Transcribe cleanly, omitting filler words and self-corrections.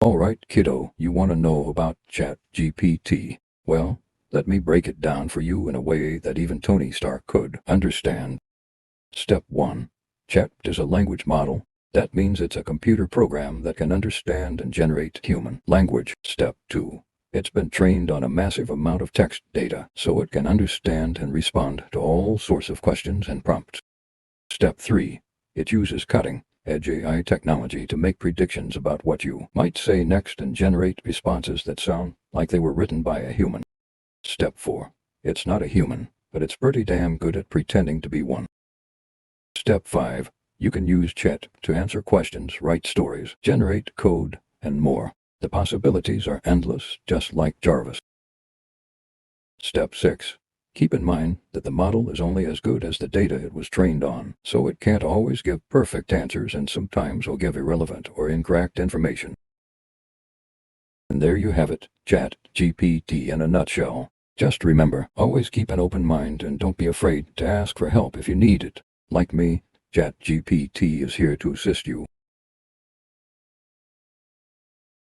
Alright, kiddo, you want to know about ChatGPT? Well, let me break it down for you in a way that even Tony Stark could understand. Step 1. Chat is a language model. That means it's a computer program that can understand and generate human language. Step 2. It's been trained on a massive amount of text data, so it can understand and respond to all sorts of questions and prompts. Step 3. It uses cutting-edge AI technology to make predictions about what you might say next and generate responses that sound like they were written by a human. Step 4. It's not a human, but it's pretty damn good at pretending to be one. Step 5. You can use Chat to answer questions, write stories, generate code, and more. The possibilities are endless, just like Jarvis. Step 6. Keep in mind that the model is only as good as the data it was trained on, so it can't always give perfect answers and sometimes will give irrelevant or incorrect information. And there you have it, ChatGPT in a nutshell. Just remember, always keep an open mind and don't be afraid to ask for help if you need it. Like me, ChatGPT is here to assist you.